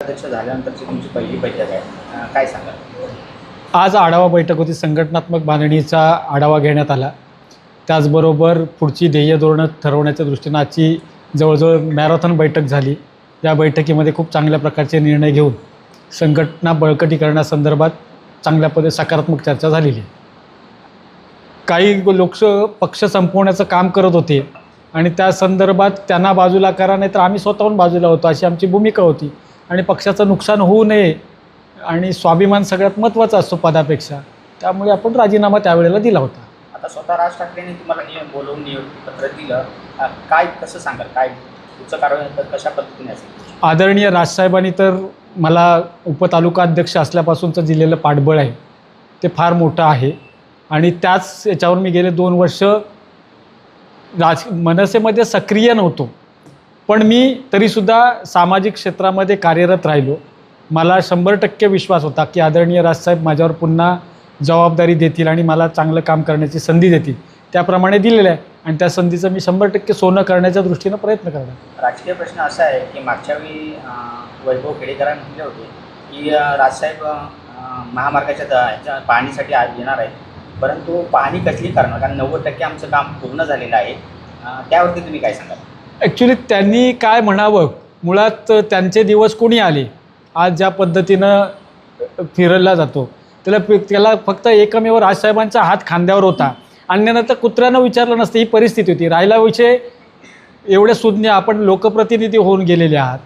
अध्यक्ष झाल्यानंतरची तुमची पहिली बैठक आहे, काय सांगाल? आज आढावा बैठक होती. संघटनात्मक बांधणीचा आढावा घेण्यात आला. त्याचबरोबर पुढची ध्येय धोरणं ठरवण्याच्या दृष्टीनं आजची जवळजवळ मॅरेथॉन बैठक झाली. या बैठकीमध्ये खूप चांगल्या प्रकारचे निर्णय घेऊन संघटना बळकटी करण्यासंदर्भात चांगल्या सकारात्मक चर्चा झालेली आहे. काही लोक पक्ष संपवण्याचं काम करत होते आणि त्या संदर्भात त्यांना बाजूला करा, नाही तर आम्ही स्वतःहून बाजूला होतो, अशी आमची भूमिका होती. आणि पक्षाचं नुकसान होऊ नये आणि स्वाभिमान सगळ्यात महत्त्वाचा असतो पदापेक्षा, त्यामुळे आपण राजीनामा त्यावेळेला दिला होता. आता स्वतः राज ठाकरेंनी तुम्हाला बोलवून नियुक्तीपत्र दिलं, काय कसं सांगाल, काय पुढचं कारवाई कशा पद्धतीने असेल? आदरणीय राजसाहेबांनी तर मला उपतालुका अध्यक्ष असल्यापासूनचं दिलेलं पाठबळ आहे ते फार मोठं आहे. आणि त्याच याच्यावर मी गेले 2 वर्ष मनसेमध्ये सक्रिय नव्हतो, पण मी तरीसुद्धा सामाजिक क्षेत्रामध्ये कार्यरत राहिलो. मला 100% विश्वास होता की आदरणीय राजसाहेब माझ्यावर पुन्हा जबाबदारी देतील आणि मला चांगलं काम करण्याची संधी देतील. त्याप्रमाणे दिलेलं आहे आणि त्या संधीचं मी 100% सोनं करण्याच्या दृष्टीनं प्रयत्न करणार. राजकीय प्रश्न असा आहे की मागच्या वेळी वैभव खेडेकरांनी म्हटले होते की राजसाहेब महामार्गाच्या पाहणीसाठी येणार आहेत, परंतु पाहणी कसली करणार, कारण 90% आमचं काम पूर्ण झालेलं आहे. त्यावरती तुम्ही काय सांगाल? ॲक्च्युली त्यांनी काय म्हणावं, मुळात त्यांचे दिवस कोणी आले. आज ज्या पद्धतीनं फिरला जातो त्याला फक्त एकमेव राजसाहेबांचा हात खांद्यावर होता. अन्यथा कुत्र्यानं विचारलं नसतं, ही परिस्थिती होती. राहिला विषय एवढे सुज्ञ आपण लोकप्रतिनिधी होऊन गेलेले आहात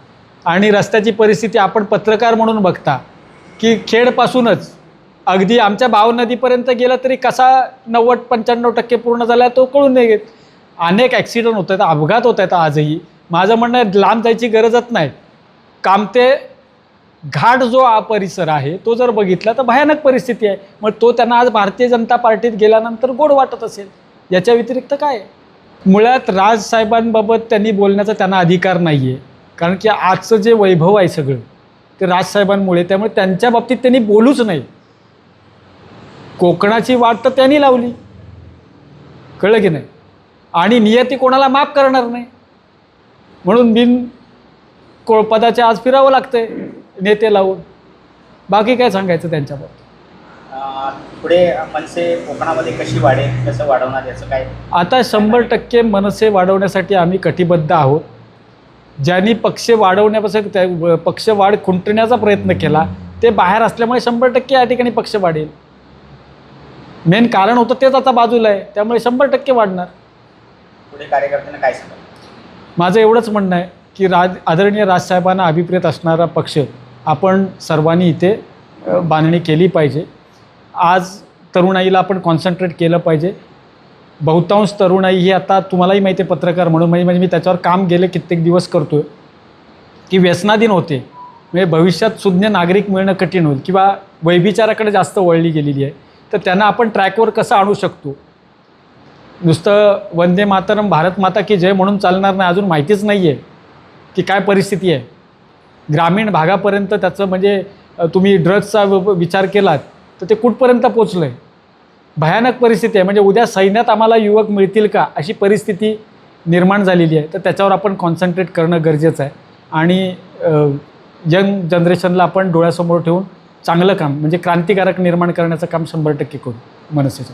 आणि रस्त्याची परिस्थिती आपण पत्रकार म्हणून बघता की खेडपासूनच अगदी आमच्या भाव नदीपर्यंत गेला तरी कसा 90-95% पूर्ण झाला तो कळून नाही घेत. अनेक ॲक्सिडेंट होत आहेत, अपघात होत आहेत. आजही माझं म्हणणं आहे लांब जायची गरजच नाही. कामते घाट जो परिसर आहे तो जर बघितला तर भयानक परिस्थिती आहे. मग तो त्यांना आज भारतीय जनता पार्टीत गेल्यानंतर गोड वाटत असेल, याच्या व्यतिरिक्त काय आहे? मुळात राजसाहेबांबाबत त्यांनी बोलण्याचा त्यांना अधिकार नाही आहे, कारण की आजचं जे वैभव आहे सगळं ते राजसाहेबांमुळे, त्यामुळे त्यांच्या बाबतीत त्यांनी बोलूच नाही. कोकणाची वाट तर त्यांनी लावली, कळलं की नाही, आणि नियती कोणाला माफ करणार नाही, म्हणून बिन पदाच्या आज फिरावं लागतंय नेते लावून. बाकी काय सांगायचं त्यांच्याबद्दल? पुढे मनसे कोकणामध्ये कशी वाढेल, कसं वाढवणार, याचं काय? आता 100% मनसे वाढवण्यासाठी आम्ही कटिबद्ध आहोत. ज्यांनी पक्ष वाढवण्यापासून पक्ष वाढ खुंटण्याचा प्रयत्न केला ते बाहेर असल्यामुळे 100% या ठिकाणी पक्ष वाढेल. मेन कारण होतं तेच आता बाजूला आहे, त्यामुळे 100% वाढणार. पुढे कार्यकर्त्यांना काय सांगाल? माझं एवढंच म्हणणं आहे की आदरणीय राजसाहेबांना अभिप्रेत असणारा पक्ष आपण सर्वांनी इथे बांधणी केली पाहिजे. आज तरुणाईला आपण कॉन्सन्ट्रेट केलं पाहिजे. बहुतांश तरुणाई ही आता तुम्हालाही माहिती आहे पत्रकार म्हणून, म्हणजे मी त्याच्यावर काम गेले कित्येक दिवस करतो आहे की व्यसनाधीन होते. म्हणजे भविष्यात सुज्ञ नागरिक मिळणं कठीण होईल किंवा वैभिचाराकडे जास्त वळली गेलेली आहे. तर त्यांना आपण ट्रॅकवर कसं आणू शकतो? नुसतं वंदे मातरम भारत माता की जय म्हणून चालणार नाही. अजून माहितीच नाही आहे की काय परिस्थिती आहे ग्रामीण भागापर्यंत. त्याचं म्हणजे तुम्ही ड्रग्सचा विचार केलात तर ते कुठपर्यंत पोचलं आहे. भयानक परिस्थिती आहे. म्हणजे उद्या सैन्यात आम्हाला युवक मिळतील का अशी परिस्थिती निर्माण झालेली आहे. तर त्याच्यावर आपण कॉन्सन्ट्रेट करणं गरजेचं आहे आणि यंग जनरेशनला आपण डोळ्यासमोर ठेवून चांगलं काम म्हणजे क्रांतिकारक निर्माण करण्याचं काम 100% करू मनसेचं.